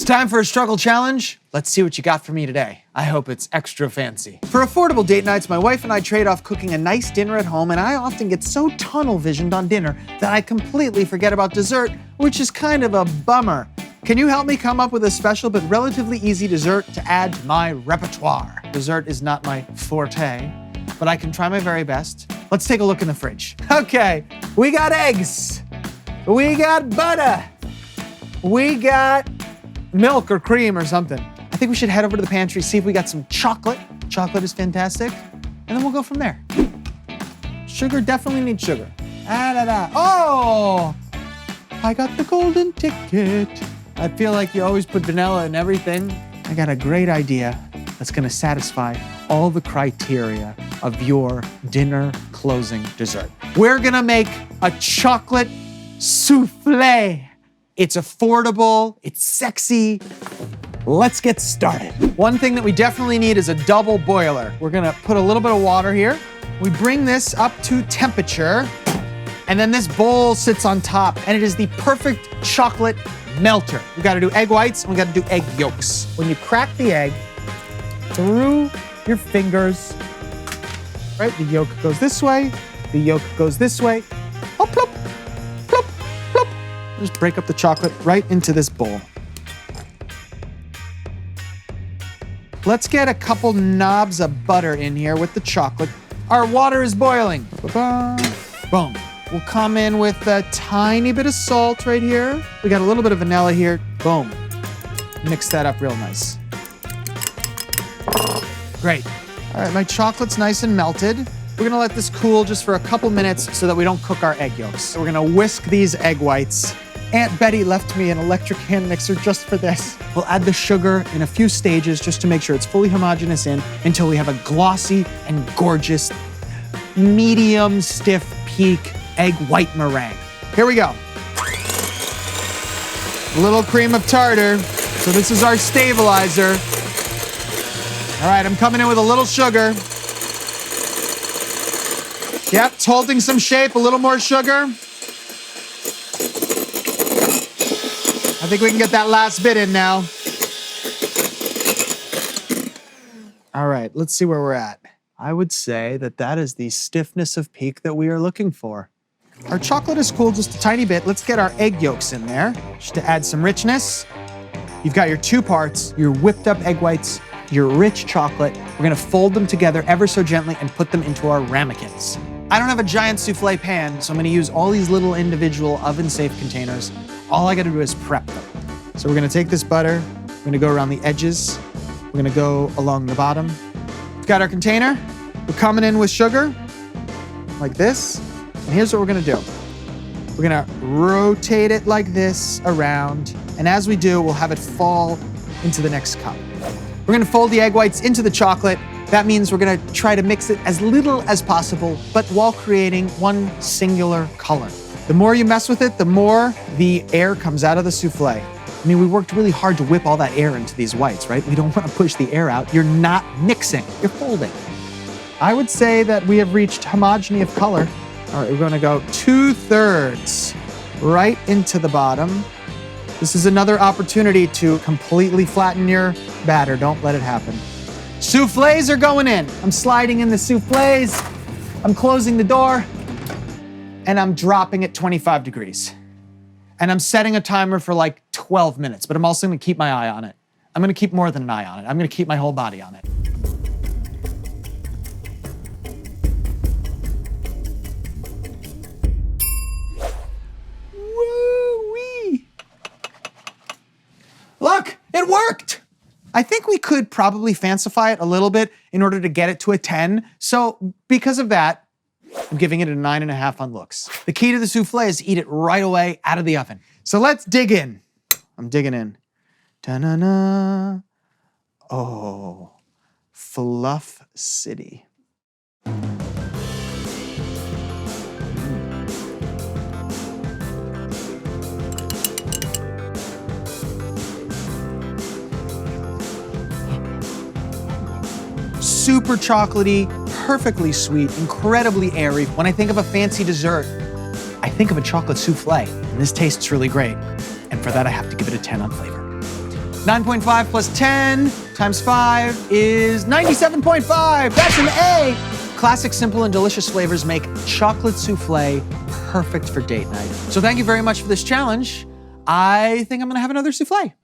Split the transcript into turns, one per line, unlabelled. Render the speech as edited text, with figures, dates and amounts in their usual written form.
time for a struggle challenge. Let's see what you got for me today. I hope it's extra fancy. For affordable date nights, my wife and I trade off cooking a nice dinner at home, and I often get so tunnel visioned on dinner that I completely forget about dessert, which is kind of a bummer. Can you help me come up with a special but relatively easy dessert to add to my repertoire? Dessert is not my forte, but I can try my very best. Let's take a look in the fridge. Okay, we got eggs. We got butter. We got milk or cream or something. I think we should head over to the pantry, see if we got some chocolate. Chocolate is fantastic. And then we'll go from there. Sugar, definitely need sugar. Oh, I got the golden ticket. I feel like you always put vanilla in everything. I got a great idea that's gonna satisfy all the criteria of your dinner closing dessert. We're gonna make a chocolate soufflé. It's affordable, it's sexy. Let's get started. One thing that we definitely need is a double boiler. We're gonna put a little bit of water here. We bring this up to temperature, and then this bowl sits on top, and it is the perfect chocolate melter. We gotta do egg whites, and we gotta do egg yolks. When you crack the egg through your fingers, right? The yolk goes this way, the yolk goes this way. Oh, plop, plop, plop. Just break up the chocolate right into this bowl. Let's get a couple knobs of butter in here with the chocolate. Our water is boiling. Boom. We'll come in with a tiny bit of salt right here. We got a little bit of vanilla here. Boom. Mix that up real nice. Great. All right, my chocolate's nice and melted. We're gonna let this cool just for a couple minutes so that we don't cook our egg yolks. So we're gonna whisk these egg whites. Aunt Betty left me an electric hand mixer just for this. We'll add the sugar in a few stages just to make sure it's fully homogeneous in until we have a glossy and gorgeous, medium stiff peak egg white meringue. Here we go. A little cream of tartar. So this is our stabilizer. All right, I'm coming in with a little sugar. Yep, it's holding some shape, a little more sugar. I think we can get that last bit in now. All right, let's see where we're at. I would say that that is the stiffness of peak that we are looking for. Our chocolate is cooled just a tiny bit. Let's get our egg yolks in there just to add some richness. You've got your two parts, your whipped up egg whites, your rich chocolate. We're gonna fold them together ever so gently and put them into our ramekins. I don't have a giant souffle pan, so I'm gonna use all these little individual oven-safe containers. All I gotta do is prep them. So we're gonna take this butter, we're gonna go around the edges, we're gonna go along the bottom. We've got our container, we're coming in with sugar, like this. And here's what we're gonna do. We're gonna rotate it like this around, and as we do, we'll have it fall into the next cup. We're gonna fold the egg whites into the chocolate. That means we're gonna try to mix it as little as possible, but while creating one singular color. The more you mess with it, the more the air comes out of the souffle. I mean, we worked really hard to whip all that air into these whites, right? We don't wanna push the air out. You're not mixing, you're folding. I would say that we have reached homogeny of color. All right, we're gonna go 2/3 right into the bottom. This is another opportunity to completely flatten your batter. Don't let it happen. Soufflés are going in. I'm sliding in the soufflés. I'm closing the door, and I'm dropping at 25 degrees. And I'm setting a timer for like 12 minutes, but I'm also gonna keep my eye on it. I'm gonna keep more than an eye on it. I'm gonna keep my whole body on it. Woo-wee. Look, it worked. I think we could probably fancify it a little bit in order to get it to a 10. So because of that, I'm giving it a 9.5 on looks. The key to the souffle is to eat it right away out of the oven. So let's dig in. I'm digging in. Da-na-na. Oh, Fluff City. Super chocolatey, perfectly sweet, incredibly airy. When I think of a fancy dessert, I think of a chocolate souffle, and this tastes really great. And for that, I have to give it a 10 on flavor. 9.5 plus 10 times 5 is 97.5. That's an A. Classic, simple, and delicious flavors make chocolate souffle perfect for date night. So thank you very much for this challenge. I think I'm gonna have another souffle.